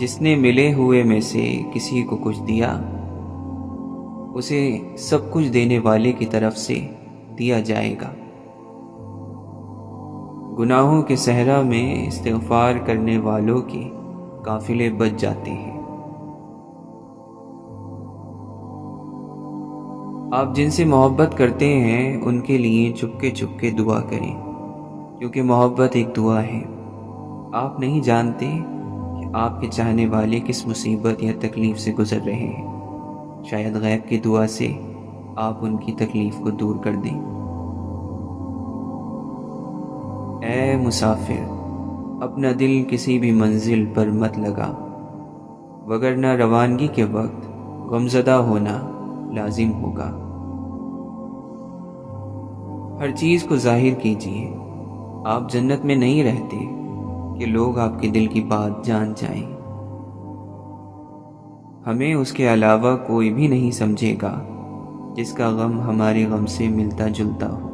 جس نے ملے ہوئے میں سے کسی کو کچھ دیا، اسے سب کچھ دینے والے کی طرف سے دیا جائے گا۔ گناہوں کے صحرا میں استغفار کرنے والوں کے قافلے بچ جاتے ہیں۔ آپ جن سے محبت کرتے ہیں ان کے لیے چپکے چپکے دعا کریں، کیونکہ محبت ایک دعا ہے۔ آپ نہیں جانتے کہ آپ کے چاہنے والے کس مصیبت یا تکلیف سے گزر رہے ہیں۔ شاید غیب کی دعا سے آپ ان کی تکلیف کو دور کر دیں۔ اے مسافر، اپنا دل کسی بھی منزل پر مت لگا، وگرنہ روانگی کے وقت غمزدہ ہونا لازم ہوگا۔ ہر چیز کو ظاہر کیجیے۔ آپ جنت میں نہیں رہتے کہ لوگ آپ کے دل کی بات جان جائیں۔ ہمیں اس کے علاوہ کوئی بھی نہیں سمجھے گا جس کا غم ہمارے غم سے ملتا جلتا ہو۔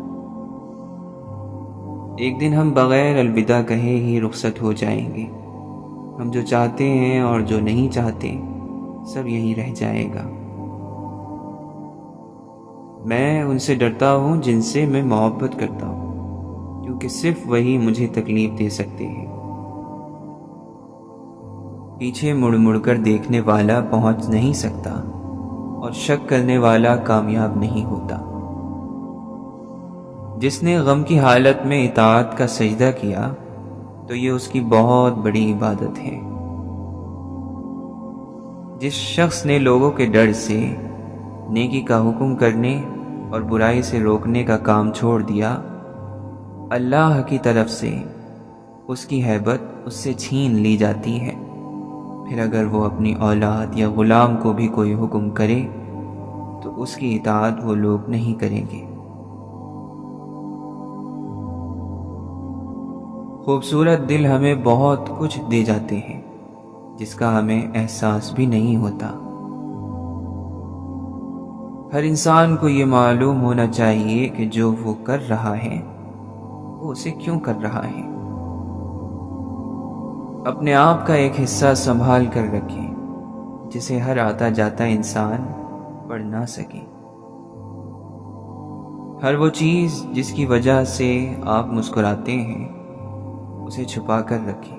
ایک دن ہم بغیر الوداع کہے ہی رخصت ہو جائیں گے۔ ہم جو چاہتے ہیں اور جو نہیں چاہتے سب یہیں رہ جائے گا۔ میں ان سے ڈرتا ہوں جن سے میں محبت کرتا ہوں، کیونکہ صرف وہی مجھے تکلیف دے سکتے ہیں۔ پیچھے مڑ مڑ کر دیکھنے والا پہنچ نہیں سکتا، اور شک کرنے والا کامیاب نہیں ہوتا۔ جس نے غم کی حالت میں اطاعت کا سجدہ کیا تو یہ اس کی بہت بڑی عبادت ہے۔ جس شخص نے لوگوں کے ڈر سے نیکی کا حکم کرنے اور برائی سے روکنے کا کام چھوڑ دیا، اللہ کی طرف سے اس کی ہیبت اس سے چھین لی جاتی ہے۔ پھر اگر وہ اپنی اولاد یا غلام کو بھی کوئی حکم کرے تو اس کی اطاعت وہ لوگ نہیں کریں گے۔ خوبصورت دل ہمیں بہت کچھ دے جاتے ہیں جس کا ہمیں احساس بھی نہیں ہوتا۔ ہر انسان کو یہ معلوم ہونا چاہیے کہ جو وہ کر رہا ہے وہ اسے کیوں کر رہا ہے۔ اپنے آپ کا ایک حصہ سنبھال کر رکھیں جسے ہر آتا جاتا انسان پڑھ نہ سکے۔ ہر وہ چیز جس کی وجہ سے آپ مسکراتے ہیں اسے چھپا کر رکھیں۔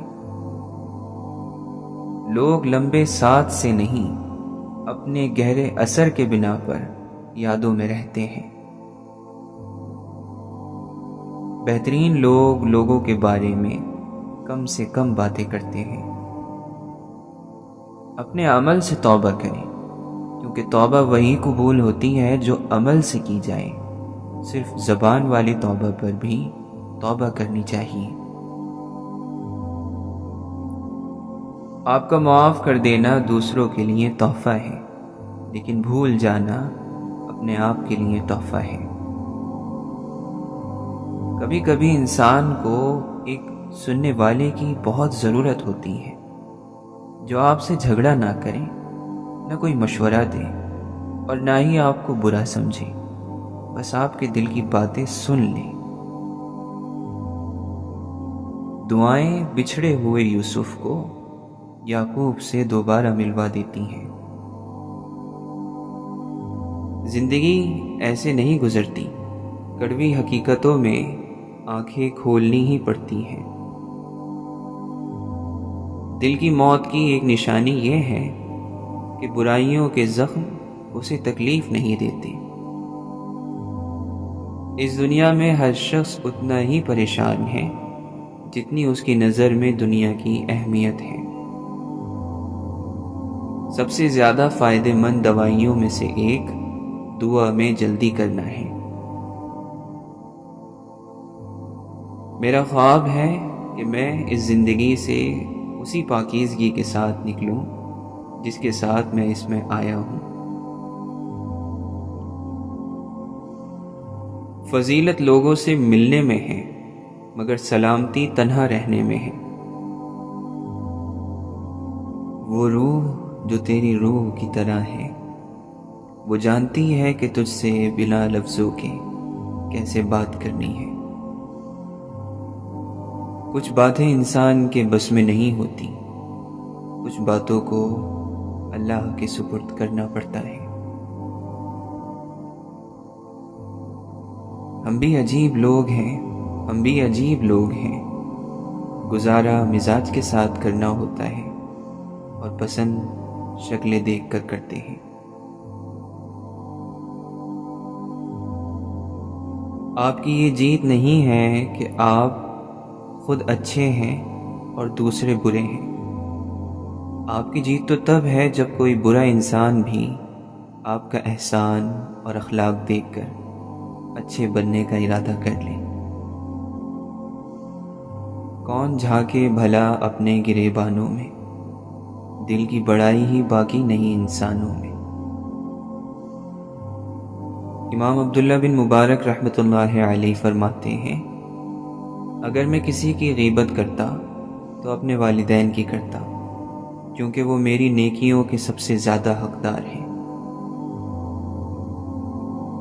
لوگ لمبے ساتھ سے نہیں، اپنے گہرے اثر کے بنا پر یادوں میں رہتے ہیں۔ بہترین لوگ لوگوں کے بارے میں کم سے کم باتیں کرتے ہیں۔ اپنے عمل سے توبہ کریں، کیونکہ توبہ وہی قبول ہوتی ہے جو عمل سے کی جائے۔ صرف زبان والی توبہ پر بھی توبہ کرنی چاہیے۔ آپ کا معاف کر دینا دوسروں کے لیے تحفہ ہے، لیکن بھول جانا اپنے آپ کے لیے تحفہ ہے۔ کبھی کبھی انسان کو ایک سننے والے کی بہت ضرورت ہوتی ہے، جو آپ سے جھگڑا نہ کرے، نہ کوئی مشورہ دے اور نہ ہی آپ کو برا سمجھے، بس آپ کے دل کی باتیں سن لیں۔ دعائیں بچھڑے ہوئے یوسف کو یعقوب سے دوبارہ ملوا دیتی ہیں۔ زندگی ایسے نہیں گزرتی، کڑوی حقیقتوں میں آنکھیں کھولنی ہی پڑتی ہیں۔ دل کی موت کی ایک نشانی یہ ہے کہ برائیوں کے زخم اسے تکلیف نہیں دیتے۔ اس دنیا میں ہر شخص اتنا ہی پریشان ہے جتنی اس کی نظر میں دنیا کی اہمیت ہے۔ سب سے زیادہ فائدہ مند دوائیوں میں سے ایک دعا میں جلدی کرنا ہے۔ میرا خواب ہے کہ میں اس زندگی سے اسی پاکیزگی کے ساتھ نکلوں جس کے ساتھ میں اس میں آیا ہوں۔ فضیلت لوگوں سے ملنے میں ہے، مگر سلامتی تنہا رہنے میں ہے۔ وہ روح جو تیری روح کی طرح ہے، وہ جانتی ہے کہ تجھ سے بلا لفظوں کے کیسے بات کرنی ہے۔ کچھ باتیں انسان کے بس میں نہیں ہوتی، کچھ باتوں کو اللہ کے سپرد کرنا پڑتا ہے۔ ہم بھی عجیب لوگ ہیں، گزارا مزاج کے ساتھ کرنا ہوتا ہے اور پسند شکلیں دیکھ کر کرتے ہیں۔ آپ کی یہ جیت نہیں ہے کہ آپ خود اچھے ہیں اور دوسرے برے ہیں۔ آپ کی جیت تو تب ہے جب کوئی برا انسان بھی آپ کا احسان اور اخلاق دیکھ کر اچھے بننے کا ارادہ کر لے۔ کون جھانکے بھلا اپنے گریبانوں میں، دل کی بڑائی ہی باقی نہیں انسانوں میں۔ امام عبداللہ بن مبارک رحمۃ اللہ علیہ فرماتے ہیں، اگر میں کسی کی غیبت کرتا تو اپنے والدین کی کرتا، کیونکہ وہ میری نیکیوں کے سب سے زیادہ حقدار ہیں۔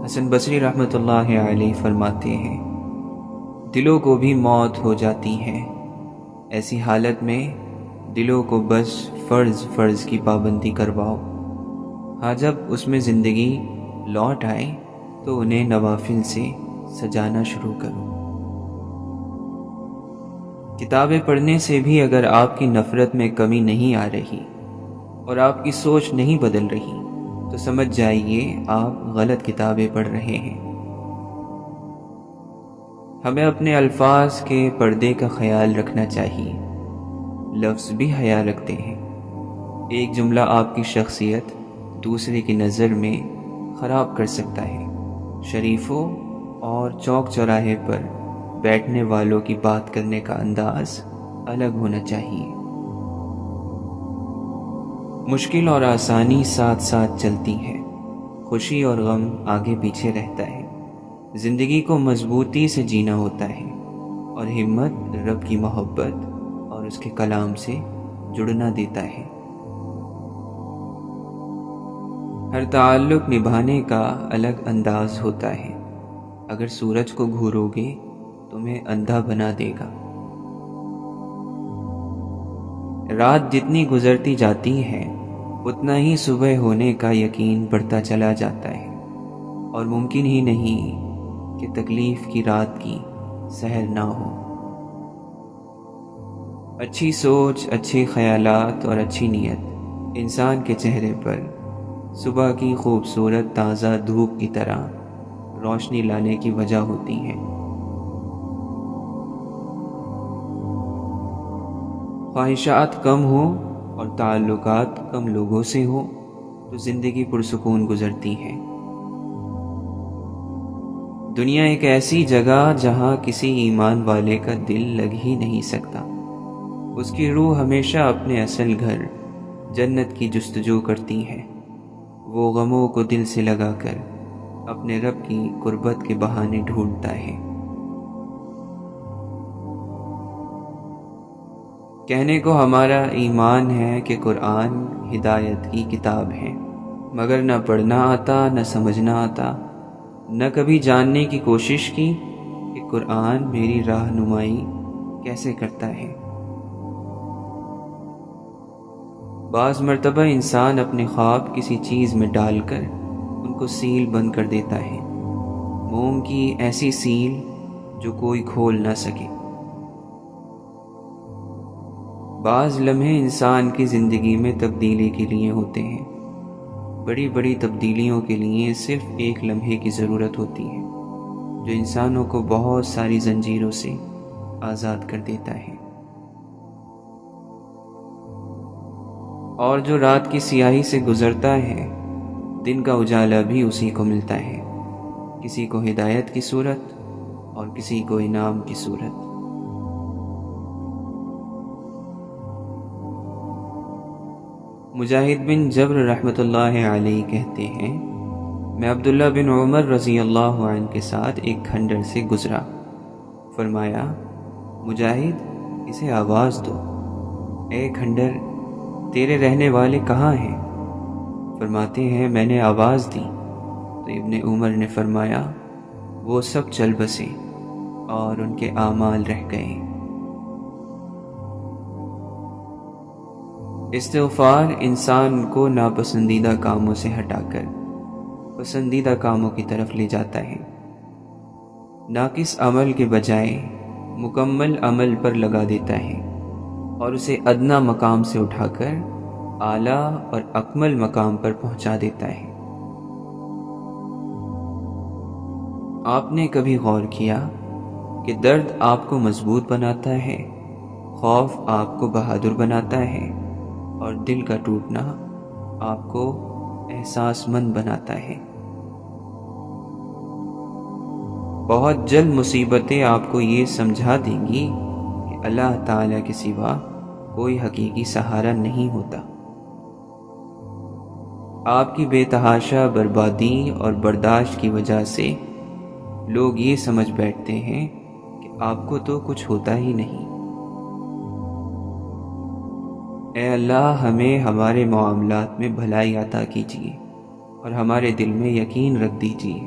حسن بصری رحمۃ اللہ علیہ فرماتے ہیں، دلوں کو بھی موت ہو جاتی ہے، ایسی حالت میں دلوں کو بس فرض کی پابندی کرواؤ، ہاں جب اس میں زندگی لوٹ آئے تو انہیں نوافل سے سجانا شروع کرو۔ کتابیں پڑھنے سے بھی اگر آپ کی نفرت میں کمی نہیں آ رہی اور آپ کی سوچ نہیں بدل رہی تو سمجھ جائیے آپ غلط کتابیں پڑھ رہے ہیں۔ ہمیں اپنے الفاظ کے پردے کا خیال رکھنا چاہیے، لفظ بھی حیا رکھتے ہیں۔ ایک جملہ آپ کی شخصیت دوسرے کی نظر میں خراب کر سکتا ہے۔ شریفوں اور چوک چوراہے پر بیٹھنے والوں کی بات کرنے کا انداز الگ ہونا چاہیے۔ مشکل اور آسانی ساتھ ساتھ چلتی ہے، خوشی اور غم آگے پیچھے رہتا ہے۔ زندگی کو مضبوطی سے جینا ہوتا ہے اور ہمت رب کی محبت اور اس کے کلام سے جڑنا دیتا ہے۔ ہر تعلق نبھانے کا الگ انداز ہوتا ہے، اگر سورج کو گھورو گے تمہیں اندھا بنا دے گا۔ رات جتنی گزرتی جاتی ہے اتنا ہی صبح ہونے کا یقین بڑھتا چلا جاتا ہے، اور ممکن ہی نہیں کہ تکلیف کی رات کی سحر نہ ہو۔ اچھی سوچ، اچھے خیالات اور اچھی نیت انسان کے چہرے پر صبح کی خوبصورت تازہ دھوپ کی طرح روشنی لانے کی وجہ ہوتی ہیں۔ خواہشات کم ہوں اور تعلقات کم لوگوں سے ہوں تو زندگی پرسکون گزرتی ہے۔ دنیا ایک ایسی جگہ جہاں کسی ایمان والے کا دل لگ ہی نہیں سکتا۔ اس کی روح ہمیشہ اپنے اصل گھر جنت کی جستجو کرتی ہے۔ وہ غموں کو دل سے لگا کر اپنے رب کی قربت کے بہانے ڈھونڈتا ہے۔ کہنے کو ہمارا ایمان ہے کہ قرآن ہدایت کی کتاب ہے، مگر نہ پڑھنا آتا، نہ سمجھنا آتا، نہ کبھی جاننے کی کوشش کی کہ قرآن میری رہنمائی کیسے کرتا ہے۔ بعض مرتبہ انسان اپنے خواب کسی چیز میں ڈال کر ان کو سیل بند کر دیتا ہے، موم کی ایسی سیل جو کوئی کھول نہ سکے۔ بعض لمحے انسان کی زندگی میں تبدیلی کے لیے ہوتے ہیں، بڑی بڑی تبدیلیوں کے لیے صرف ایک لمحے کی ضرورت ہوتی ہے جو انسانوں کو بہت ساری زنجیروں سے آزاد کر دیتا ہے۔ اور جو رات کی سیاہی سے گزرتا ہے دن کا اجالا بھی اسی کو ملتا ہے، کسی کو ہدایت کی صورت اور کسی کو انعام کی صورت۔ مجاہد بن جبر رحمۃ اللہ علیہ کہتے ہیں، میں عبداللہ بن عمر رضی اللہ عنہ کے ساتھ ایک کھنڈر سے گزرا، فرمایا مجاہد اسے آواز دو، اے کھنڈر تیرے رہنے والے کہاں ہیں؟ فرماتے ہیں میں نے آواز دی تو ابن عمر نے فرمایا وہ سب چل بسے اور ان کے اعمال رہ گئے۔ استغفار انسان کو ناپسندیدہ کاموں سے ہٹا کر پسندیدہ کاموں کی طرف لے جاتا ہے، ناقص عمل کے بجائے مکمل عمل پر لگا دیتا ہے اور اسے ادنیٰ مقام سے اٹھا کر اعلیٰ اور اکمل مقام پر پہنچا دیتا ہے۔ آپ نے کبھی غور کیا کہ درد آپ کو مضبوط بناتا ہے، خوف آپ کو بہادر بناتا ہے اور دل کا ٹوٹنا آپ کو احساس مند بناتا ہے۔ بہت جلد مصیبتیں آپ کو یہ سمجھا دیں گی کہ اللہ تعالیٰ کے سوا کوئی حقیقی سہارا نہیں ہوتا۔ آپ کی بے تحاشا بربادی اور برداشت کی وجہ سے لوگ یہ سمجھ بیٹھتے ہیں کہ آپ کو تو کچھ ہوتا ہی نہیں۔ اے اللہ، ہمیں ہمارے معاملات میں بھلائی عطا کیجیے اور ہمارے دل میں یقین رکھ دیجیے۔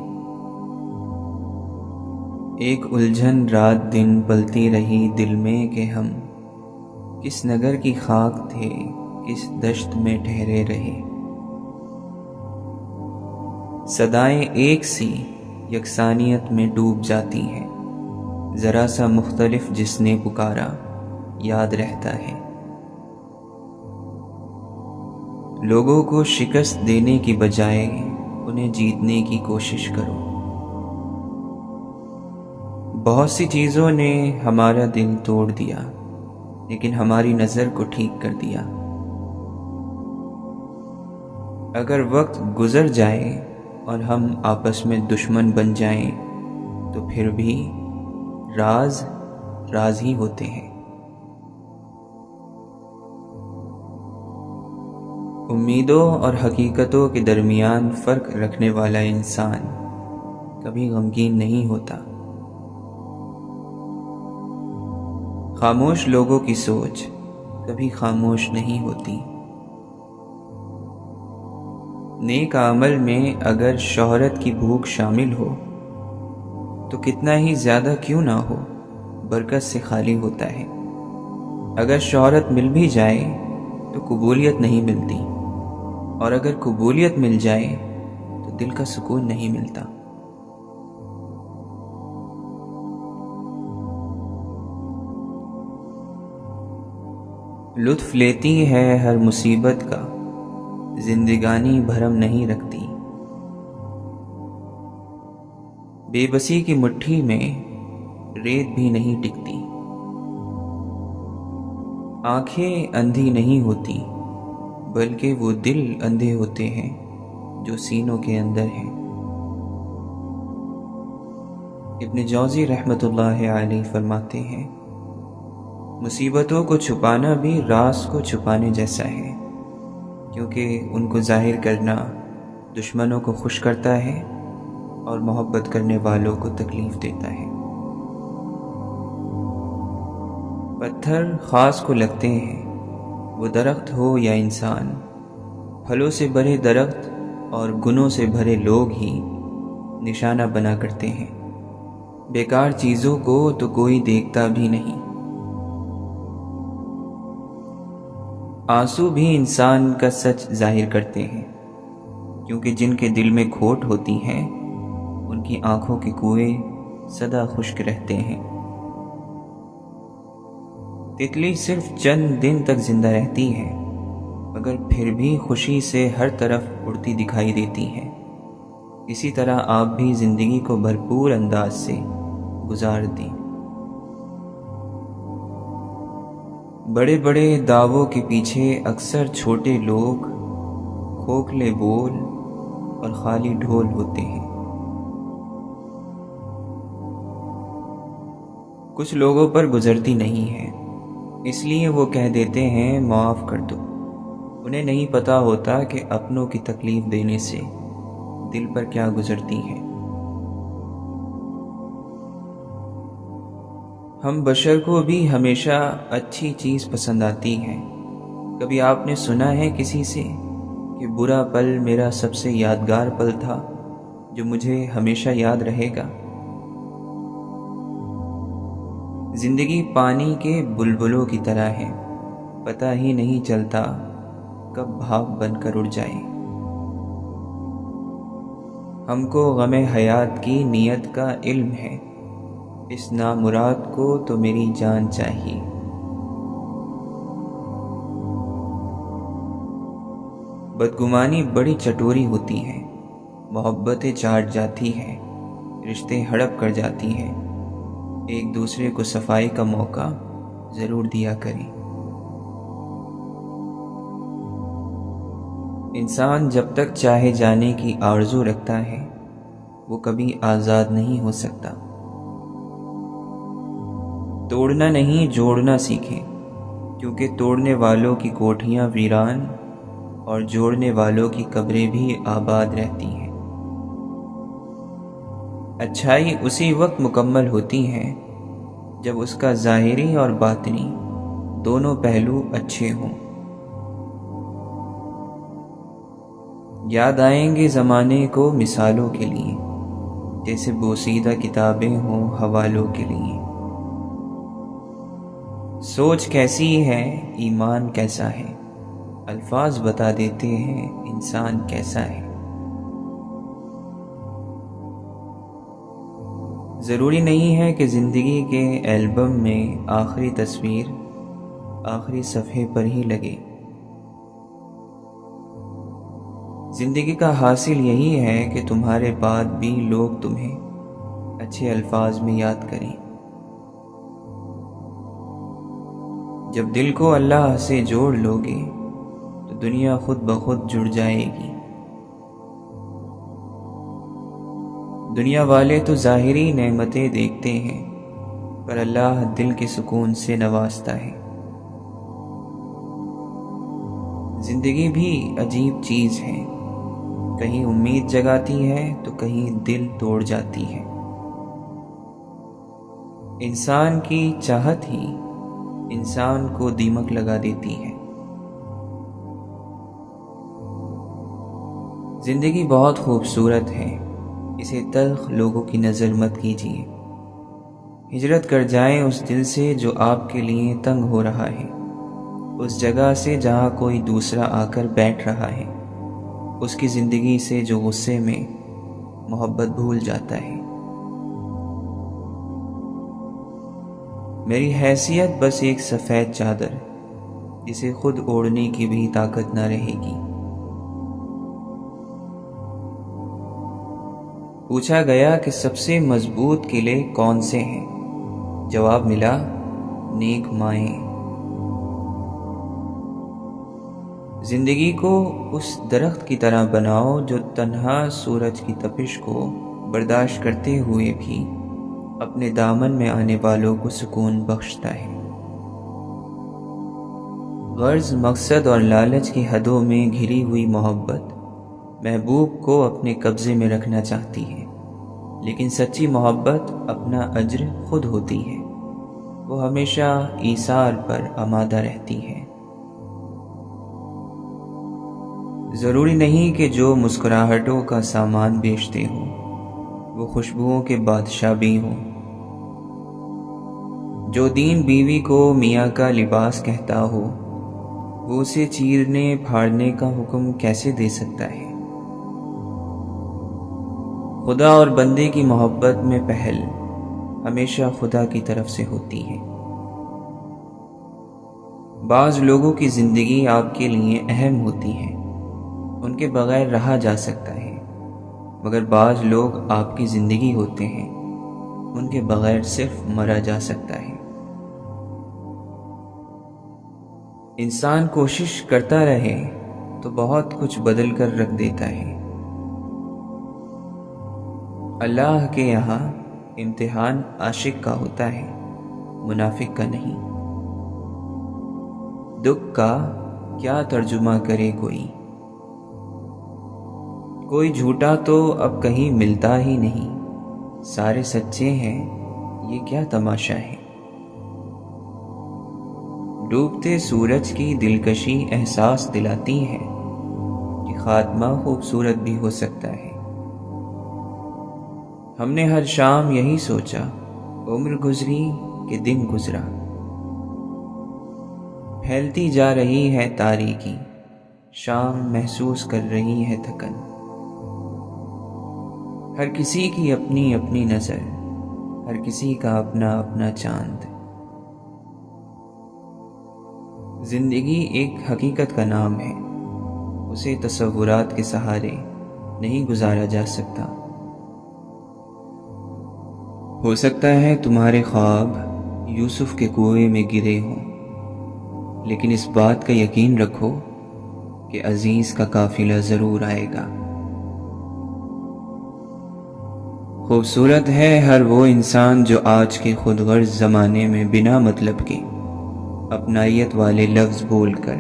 ایک الجھن رات دن پلتی رہی دل میں کہ ہم کس نگر کی خاک تھے، کس دشت میں ٹھہرے رہے۔ صدائیں ایک سی یکسانیت میں ڈوب جاتی ہیں، ذرا سا مختلف جس نے پکارا یاد رہتا ہے۔ لوگوں کو شکست دینے کی بجائے انہیں جیتنے کی کوشش کرو۔ بہت سی چیزوں نے ہمارا دل توڑ دیا، لیکن ہماری نظر کو ٹھیک کر دیا۔ اگر وقت گزر جائے اور ہم آپس میں دشمن بن جائیں تو پھر بھی راز راز ہی ہوتے ہیں۔ امیدوں اور حقیقتوں کے درمیان فرق رکھنے والا انسان کبھی غمگین نہیں ہوتا۔ خاموش لوگوں کی سوچ کبھی خاموش نہیں ہوتی۔ نیک عمل میں اگر شہرت کی بھوک شامل ہو تو کتنا ہی زیادہ کیوں نہ ہو، برکت سے خالی ہوتا ہے۔ اگر شہرت مل بھی جائے تو قبولیت نہیں ملتی، اور اگر قبولیت مل جائے تو دل کا سکون نہیں ملتا۔ لطف لیتی ہے ہر مصیبت کا، زندگانی بھرم نہیں رکھتی۔ بے بسی کی مٹھی میں ریت بھی نہیں ٹکتی۔ آنکھیں اندھی نہیں ہوتی، بلکہ وہ دل اندھے ہوتے ہیں جو سینوں کے اندر ہیں۔ ابن جوزی رحمۃ اللہ علیہ فرماتے ہیں، مصیبتوں کو چھپانا بھی راز کو چھپانے جیسا ہے، کیونکہ ان کو ظاہر کرنا دشمنوں کو خوش کرتا ہے اور محبت کرنے والوں کو تکلیف دیتا ہے۔ پتھر خاص کو لگتے ہیں، وہ درخت ہو یا انسان۔ پھلوں سے بھرے درخت اور گنوں سے بھرے لوگ ہی نشانہ بنا کرتے ہیں۔ بیکار چیزوں کو تو کوئی دیکھتا بھی نہیں۔ آنسو بھی انسان کا سچ ظاہر کرتے ہیں، کیونکہ جن کے دل میں کھوٹ ہوتی ہے ان کی آنکھوں کے کنویں سدا خشک رہتے ہیں۔ تتلی صرف چند دن تک زندہ رہتی ہے، مگر پھر بھی خوشی سے ہر طرف اڑتی دکھائی دیتی ہے۔ اسی طرح آپ بھی زندگی کو بھرپور انداز سے گزار دیں۔ بڑے بڑے دعووں کے پیچھے اکثر چھوٹے لوگ، کھوکھلے بول اور خالی ڈھول ہوتے ہیں۔ کچھ لوگوں پر گزرتی نہیں ہے، اس لیے وہ کہہ دیتے ہیں معاف کر دو۔ انہیں نہیں پتا ہوتا کہ اپنوں کی تکلیف دینے سے دل پر کیا گزرتی ہے۔ ہم بشر کو بھی ہمیشہ اچھی چیز پسند آتی ہے۔ کبھی آپ نے سنا ہے کسی سے کہ برا پل میرا سب سے یادگار پل تھا جو مجھے ہمیشہ یاد رہے گا؟ زندگی پانی کے بلبلوں کی طرح ہے، پتہ ہی نہیں چلتا کب بھاپ بن کر اڑ جائے۔ ہم کو غم حیات کی نیت کا علم ہے، اس نامراد کو تو میری جان چاہیے۔ بدگمانی بڑی چٹوری ہوتی ہے، محبتیں چاٹ جاتی ہیں، رشتے ہڑپ کر جاتی ہیں۔ ایک دوسرے کو صفائی کا موقع ضرور دیا کریں۔ انسان جب تک چاہے جانے کی آرزو رکھتا ہے وہ کبھی آزاد نہیں ہو سکتا۔ توڑنا نہیں جوڑنا سیکھیں، کیونکہ توڑنے والوں کی کوٹھیاں ویران اور جوڑنے والوں کی قبریں بھی آباد رہتی ہیں۔ اچھائی اسی وقت مکمل ہوتی ہے جب اس کا ظاہری اور باطنی دونوں پہلو اچھے ہوں۔ یاد آئیں گے زمانے کو مثالوں کے لیے، جیسے بوسیدہ کتابیں ہوں حوالوں کے لیے۔ سوچ کیسی ہے ایمان کیسا ہے، الفاظ بتا دیتے ہیں انسان کیسا ہے۔ ضروری نہیں ہے کہ زندگی کے البم میں آخری تصویر آخری صفحے پر ہی لگے۔ زندگی کا حاصل یہی ہے کہ تمہارے بعد بھی لوگ تمہیں اچھے الفاظ میں یاد کریں۔ جب دل کو اللہ سے جوڑ لو گے تو دنیا خود بخود جڑ جائے گی۔ دنیا والے تو ظاہری نعمتیں دیکھتے ہیں، پر اللہ دل کے سکون سے نوازتا ہے۔ زندگی بھی عجیب چیز ہے، کہیں امید جگاتی ہے تو کہیں دل توڑ جاتی ہے۔ انسان کی چاہت ہی انسان کو دیمک لگا دیتی ہے۔ زندگی بہت خوبصورت ہے، اسے تلخ لوگوں کی نظر مت کیجیے۔ ہجرت کر جائیں اس دل سے جو آپ کے لیے تنگ ہو رہا ہے، اس جگہ سے جہاں کوئی دوسرا آ کر بیٹھ رہا ہے، اس کی زندگی سے جو غصے میں محبت بھول جاتا ہے۔ میری حیثیت بس ایک سفید چادر، جسے خود اوڑھنے کی بھی طاقت نہ رہے گی۔ پوچھا گیا کہ سب سے مضبوط قلعے کون سے ہیں؟ جواب ملا، نیک مائیں۔ زندگی کو اس درخت کی طرح بناؤ جو تنہا سورج کی تپش کو برداشت کرتے ہوئے بھی اپنے دامن میں آنے والوں کو سکون بخشتا ہے۔ غرض، مقصد اور لالچ کی حدوں میں گھری ہوئی محبت محبوب کو اپنے قبضے میں رکھنا چاہتی ہے، لیکن سچی محبت اپنا اجر خود ہوتی ہے، وہ ہمیشہ ایثار پر آمادہ رہتی ہے۔ ضروری نہیں کہ جو مسکراہٹوں کا سامان بیچتے ہوں وہ خوشبوؤں کے بادشاہ بھی ہوں۔ جو دین بیوی کو میاں کا لباس کہتا ہو، وہ اسے چیرنے پھاڑنے کا حکم کیسے دے سکتا ہے؟ خدا اور بندے کی محبت میں پہل ہمیشہ خدا کی طرف سے ہوتی ہے۔ بعض لوگوں کی زندگی آپ کے لیے اہم ہوتی ہے، ان کے بغیر رہا جا سکتا ہے، مگر بعض لوگ آپ کی زندگی ہوتے ہیں، ان کے بغیر صرف مرا جا سکتا ہے۔ انسان کوشش کرتا رہے تو بہت کچھ بدل کر رکھ دیتا ہے۔ اللہ کے یہاں امتحان عاشق کا ہوتا ہے، منافق کا نہیں۔ دکھ کا کیا ترجمہ کرے کوئی جھوٹا تو اب کہیں ملتا ہی نہیں، سارے سچے ہیں، یہ کیا تماشا ہے۔ ڈوبتے سورج کی دلکشی احساس دلاتی ہے کہ خاتمہ خوبصورت بھی ہو سکتا ہے۔ ہم نے ہر شام یہی سوچا، عمر گزری کہ دن گزرا۔ پھیلتی جا رہی ہے تاریکی، شام محسوس کر رہی ہے تھکن۔ ہر کسی کی اپنی اپنی نظر، ہر کسی کا اپنا اپنا چاند۔ زندگی ایک حقیقت کا نام ہے، اسے تصورات کے سہارے نہیں گزارا جا سکتا۔ ہو سکتا ہے تمہارے خواب یوسف کے کنویں میں گرے ہوں، لیکن اس بات کا یقین رکھو کہ عزیز کا قافلہ ضرور آئے گا۔ خوبصورت ہے ہر وہ انسان جو آج کے خود غرض زمانے میں بنا مطلب کے اپنائیت والے لفظ بول کر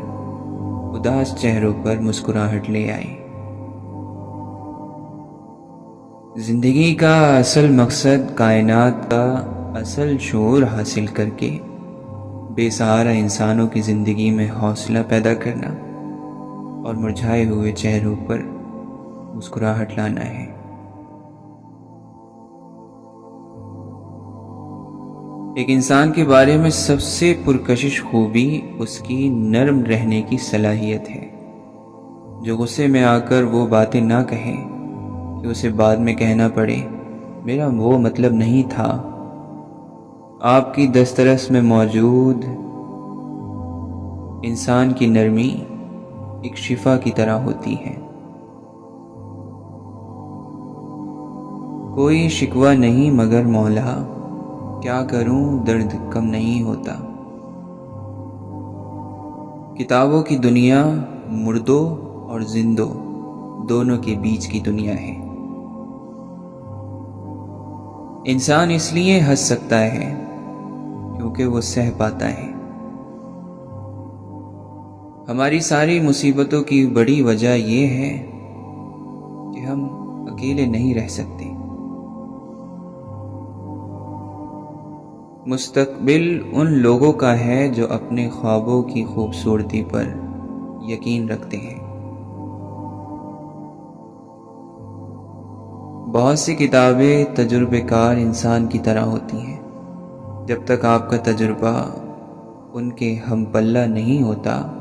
اداس چہروں پر مسکراہٹ لے آئے۔ زندگی کا اصل مقصد کائنات کا اصل شعور حاصل کر کے بے سہارا انسانوں کی زندگی میں حوصلہ پیدا کرنا اور مرجھائے ہوئے چہروں پر مسکراہٹ لانا ہے۔ ایک انسان کے بارے میں سب سے پرکشش خوبی اس کی نرم رہنے کی صلاحیت ہے، جو غصے میں آ کر وہ باتیں نہ کہے کہ اسے بعد میں کہنا پڑے میرا وہ مطلب نہیں تھا۔ آپ کی دسترس میں موجود انسان کی نرمی ایک شفا کی طرح ہوتی ہے۔ کوئی شکوہ نہیں مگر مولا، کیا کروں درد کم نہیں ہوتا۔ کتابوں کی دنیا مردوں اور زندوں دونوں کے بیچ کی دنیا ہے۔ انسان اس لیے ہنس سکتا ہے کیونکہ وہ سہ پاتا ہے۔ ہماری ساری مصیبتوں کی بڑی وجہ یہ ہے کہ ہم اکیلے نہیں رہ سکتے۔ مستقبل ان لوگوں کا ہے جو اپنے خوابوں کی خوبصورتی پر یقین رکھتے ہیں۔ بہت سی کتابیں تجربے کار انسان کی طرح ہوتی ہیں، جب تک آپ کا تجربہ ان کے ہم پلہ نہیں ہوتا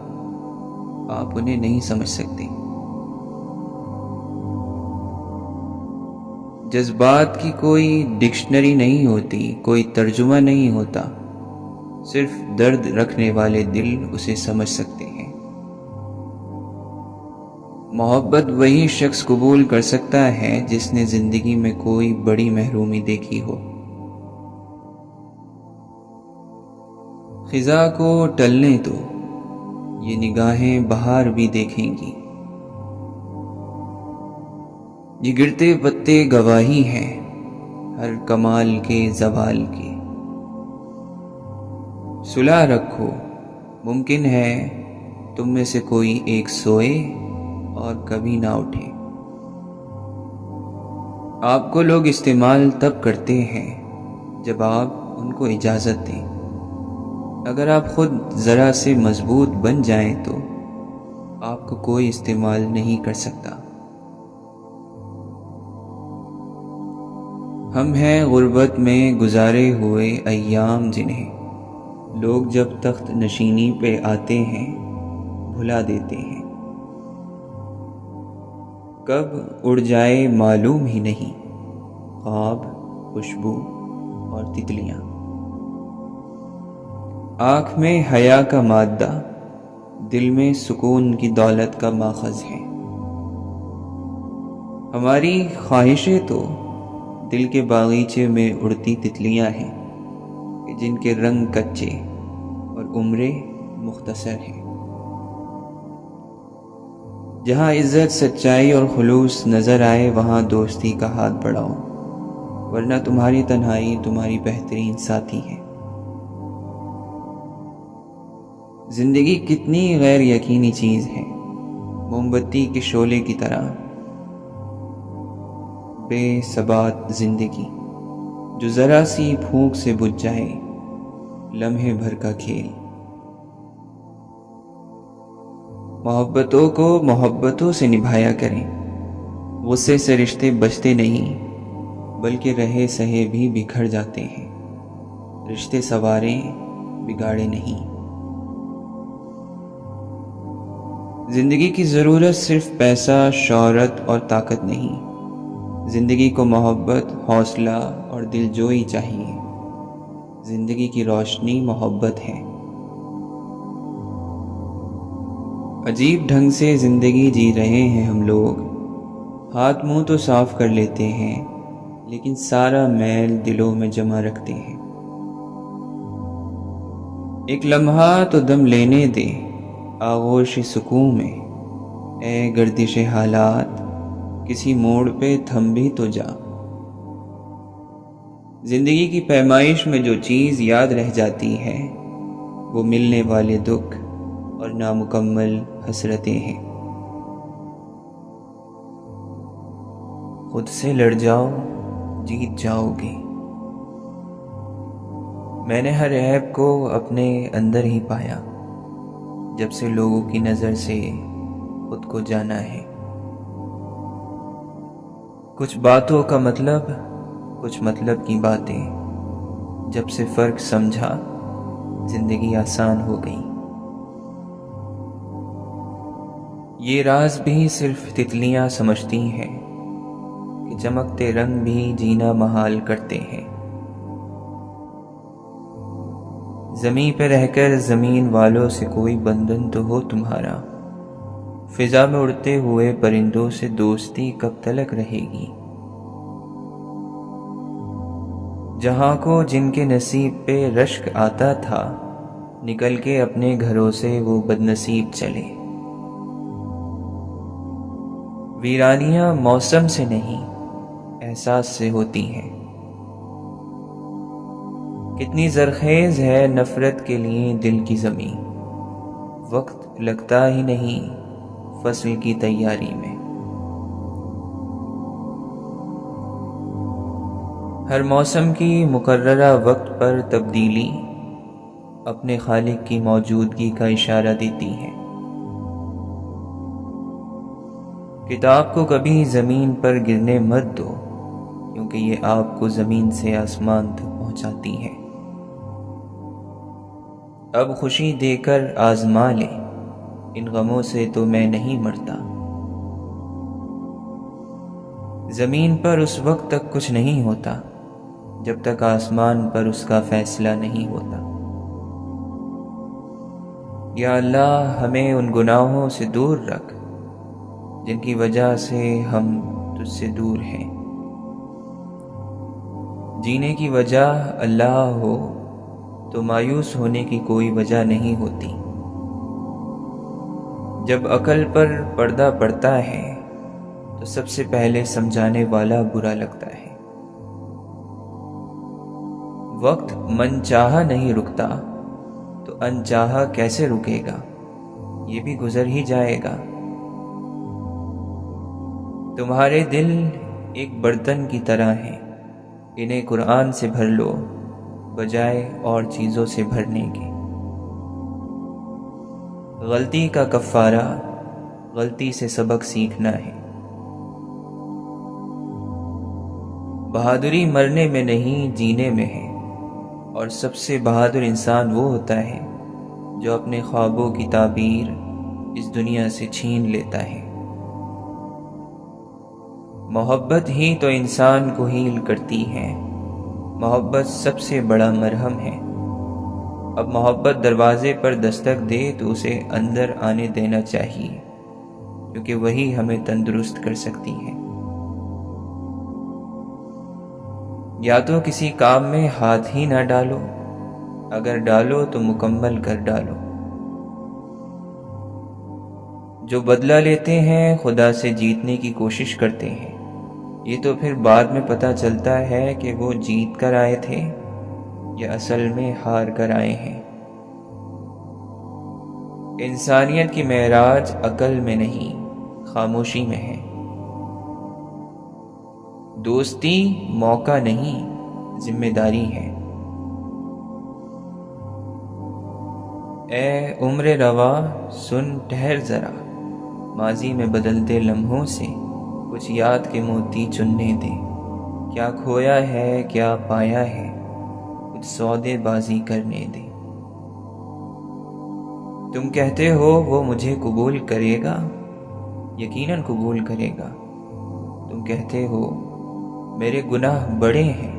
آپ انہیں نہیں سمجھ سکتے۔ جذبات کی کوئی ڈکشنری نہیں ہوتی، کوئی ترجمہ نہیں ہوتا، صرف درد رکھنے والے دل اسے سمجھ سکتے ہیں۔ محبت وہی شخص قبول کر سکتا ہے جس نے زندگی میں کوئی بڑی محرومی دیکھی ہو۔ خزاں کو ٹلنے دو، یہ نگاہیں بہار بھی دیکھیں گی۔ یہ گرتے پتے گواہی ہیں ہر کمال کے زوال کی۔ صلح رکھو، ممکن ہے تم میں سے کوئی ایک سوئے اور کبھی نہ اٹھے۔ آپ کو لوگ استعمال تب کرتے ہیں جب آپ ان کو اجازت دیں۔ اگر آپ خود ذرا سے مضبوط بن جائیں تو آپ کو کوئی استعمال نہیں کر سکتا۔ ہم ہیں غربت میں گزارے ہوئے ایام جنہیں لوگ جب تخت نشینی پہ آتے ہیں بھلا دیتے ہیں۔ کب اڑ جائے معلوم ہی نہیں، خواب، خوشبو اور تتلیاں۔ آنکھ میں حیا کا مادہ، دل میں سکون کی دولت کا ماخذ ہے۔ ہماری خواہشیں تو دل کے باغیچے میں اڑتی تتلیاں ہیں کہ جن کے رنگ کچے اور عمریں مختصر ہیں۔ جہاں عزت، سچائی اور خلوص نظر آئے وہاں دوستی کا ہاتھ بڑھاؤ، ورنہ تمہاری تنہائی تمہاری بہترین ساتھی ہے۔ زندگی کتنی غیر یقینی چیز ہے، موم بتی کے شعلے کی طرح بے ثبات زندگی جو ذرا سی پھونک سے بجھ جائے، لمحے بھر کا کھیل۔ محبتوں کو محبتوں سے نبھایا کریں، غصے سے رشتے بچتے نہیں بلکہ رہے سہے بھی بکھر جاتے ہیں، رشتے سنواریں بگاڑے نہیں۔ زندگی کی ضرورت صرف پیسہ، شہرت اور طاقت نہیں۔ زندگی کو محبت، حوصلہ اور دلجوئی چاہیے۔ زندگی کی روشنی محبت ہے۔ عجیب ڈھنگ سے زندگی جی رہے ہیں ہم لوگ، ہاتھ منہ تو صاف کر لیتے ہیں لیکن سارا میل دلوں میں جمع رکھتے ہیں۔ ایک لمحہ تو دم لینے دے آغوش سکون میں، اے گردش حالات کسی موڑ پہ تھم بھی تو جا۔ زندگی کی پیمائش میں جو چیز یاد رہ جاتی ہے وہ ملنے والے دکھ اور نامکمل حسرتیں ہیں۔ خود سے لڑ جاؤ، جیت جاؤ گے۔ میں نے ہر عیب کو اپنے اندر ہی پایا، جب سے لوگوں کی نظر سے خود کو جانا ہے۔ کچھ باتوں کا مطلب، کچھ مطلب کی باتیں، جب سے فرق سمجھا زندگی آسان ہو گئی۔ یہ راز بھی صرف تتلیاں سمجھتی ہیں کہ چمکتے رنگ بھی جینا محال کرتے ہیں۔ زمین پہ رہ کر زمین والوں سے کوئی بندھن تو ہو تمہارا، فضا میں اڑتے ہوئے پرندوں سے دوستی کب تلک رہے گی۔ جہاں کو جن کے نصیب پہ رشک آتا تھا، نکل کے اپنے گھروں سے وہ بدنصیب چلے۔ ویرانیاں موسم سے نہیں احساس سے ہوتی ہیں۔ کتنی زرخیز ہے نفرت کے لیے دل کی زمین، وقت لگتا ہی نہیں فصل کی تیاری میں۔ ہر موسم کی مقررہ وقت پر تبدیلی اپنے خالق کی موجودگی کا اشارہ دیتی ہے۔ کتاب کو کبھی زمین پر گرنے مت دو، کیونکہ یہ آپ کو زمین سے آسمان تک پہنچاتی ہے۔ اب خوشی دے کر آزما لے، ان غموں سے تو میں نہیں مرتا۔ زمین پر اس وقت تک کچھ نہیں ہوتا جب تک آسمان پر اس کا فیصلہ نہیں ہوتا۔ یا اللہ ہمیں ان گناہوں سے دور رکھ جن کی وجہ سے ہم تجھ سے دور ہیں۔ جینے کی وجہ اللہ ہو تو مایوس ہونے کی کوئی وجہ نہیں ہوتی۔ جب عقل پر پردہ پڑتا ہے تو سب سے پہلے سمجھانے والا برا لگتا ہے۔ وقت من چاہا نہیں رکتا تو انچاہا کیسے رکے گا، یہ بھی گزر ہی جائے گا۔ تمہارے دل ایک برتن کی طرح ہیں، انہیں قرآن سے بھر لو بجائے اور چیزوں سے بھرنے کے۔ غلطی کا کفارہ غلطی سے سبق سیکھنا ہے۔ بہادری مرنے میں نہیں جینے میں ہے، اور سب سے بہادر انسان وہ ہوتا ہے جو اپنے خوابوں کی تعبیر اس دنیا سے چھین لیتا ہے۔ محبت ہی تو انسان کو ہیل کرتی ہے، محبت سب سے بڑا مرہم ہے۔ اب محبت دروازے پر دستک دے تو اسے اندر آنے دینا چاہیے، کیونکہ وہی ہمیں تندرست کر سکتی ہے۔ یا تو کسی کام میں ہاتھ ہی نہ ڈالو، اگر ڈالو تو مکمل کر ڈالو۔ جو بدلہ لیتے ہیں خدا سے جیتنے کی کوشش کرتے ہیں، یہ تو پھر بعد میں پتہ چلتا ہے کہ وہ جیت کر آئے تھے یا اصل میں ہار کر آئے ہیں۔ انسانیت کی معراج عقل میں نہیں خاموشی میں ہے۔ دوستی موقع نہیں ذمہ داری ہے۔ اے عمر روا سن ٹھہر ذرا، ماضی میں بدلتے لمحوں سے کچھ یاد کے موتی چننے دے۔ کیا کھویا ہے کیا پایا ہے، کچھ سودے بازی کرنے دے۔ تم کہتے ہو وہ مجھے قبول کرے گا، یقیناً قبول کرے گا۔ تم کہتے ہو میرے گناہ بڑے ہیں،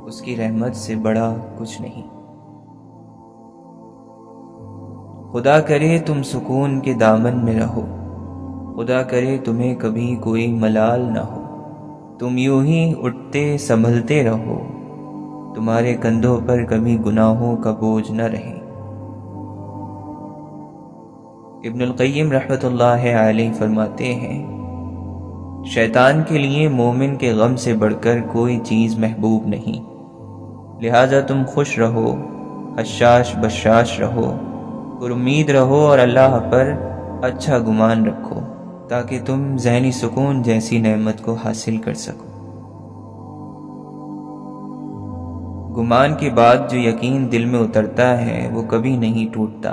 اس کی رحمت سے بڑا کچھ نہیں۔ خدا کرے تم سکون کے دامن میں رہو، خدا کرے تمہیں کبھی کوئی ملال نہ ہو، تم یوں ہی اٹھتے سنبھلتے رہو، تمہارے کندھوں پر کبھی گناہوں کا بوجھ نہ رہے۔ ابن القیم رحمۃ اللہ علیہ فرماتے ہیں، شیطان کے لیے مومن کے غم سے بڑھ کر کوئی چیز محبوب نہیں، لہذا تم خوش رہو، حشاش بشاش رہو، پر امید رہو اور اللہ پر اچھا گمان رکھو تاکہ تم ذہنی سکون جیسی نعمت کو حاصل کر سکو۔ گمان کے بعد جو یقین دل میں اترتا ہے وہ کبھی نہیں ٹوٹتا۔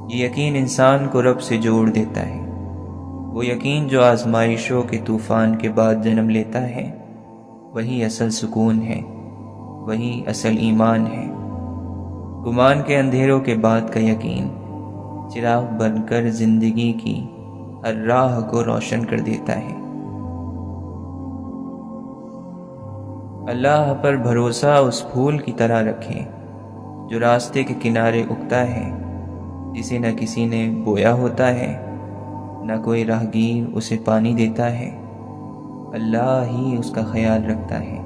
یہ یقین انسان کو رب سے جوڑ دیتا ہے۔ وہ یقین جو آزمائشوں کے طوفان کے بعد جنم لیتا ہے، وہی اصل سکون ہے، وہی اصل ایمان ہے۔ گمان کے اندھیروں کے بعد کا یقین چراغ بن کر زندگی کی ہر راہ کو روشن کر دیتا ہے۔ اللہ پر بھروسہ اس پھول کی طرح رکھیں جو راستے کے کنارے اگتا ہے، جسے نہ کسی نے بویا ہوتا ہے، نہ کوئی راہگیر اسے پانی دیتا ہے، اللہ ہی اس کا خیال رکھتا ہے۔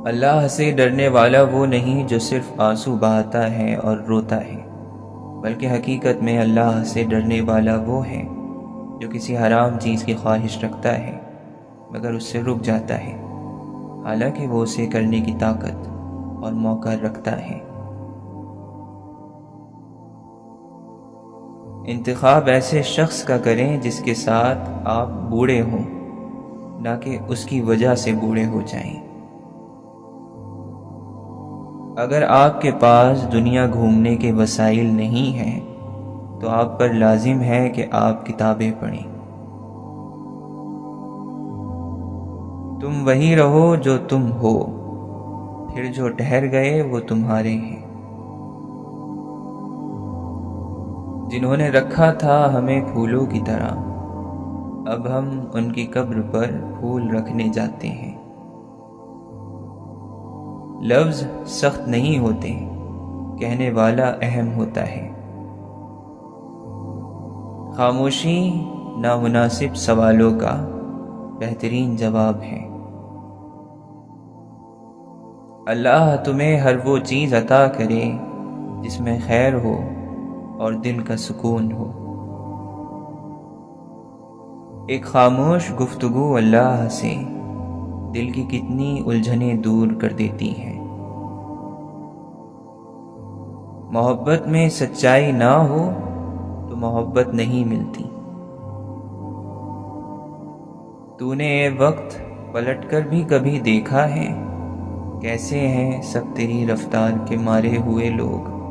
اللہ سے ڈرنے والا وہ نہیں جو صرف آنسو بہاتا ہے اور روتا ہے، بلکہ حقیقت میں اللہ سے ڈرنے والا وہ ہے جو کسی حرام چیز کی خواہش رکھتا ہے مگر اس سے رک جاتا ہے، حالانکہ وہ اسے کرنے کی طاقت اور موقع رکھتا ہے۔ انتخاب ایسے شخص کا کریں جس کے ساتھ آپ بوڑھے ہوں، نہ کہ اس کی وجہ سے بوڑھے ہو جائیں۔ اگر آپ کے پاس دنیا گھومنے کے وسائل نہیں ہیں تو آپ پر لازم ہے کہ آپ کتابیں پڑھیں۔ تم وہی رہو جو تم ہو، پھر جو ٹھہر گئے وہ تمہارے ہیں۔ جنہوں نے رکھا تھا ہمیں پھولوں کی طرح، اب ہم ان کی قبر پر پھول رکھنے جاتے ہیں۔ لفظ سخت نہیں ہوتے، کہنے والا اہم ہوتا ہے۔ خاموشی نامناسب سوالوں کا بہترین جواب ہے۔ اللہ تمہیں ہر وہ چیز عطا کرے جس میں خیر ہو اور دل کا سکون ہو۔ ایک خاموش گفتگو اللہ سے دل کی کتنی الجھنیں دور کر دیتی ہیں۔ محبت میں سچائی نہ ہو تو محبت نہیں ملتی۔ تو نے اے وقت پلٹ کر بھی کبھی دیکھا ہے کیسے ہیں سب تیری رفتار کے مارے ہوئے لوگ؟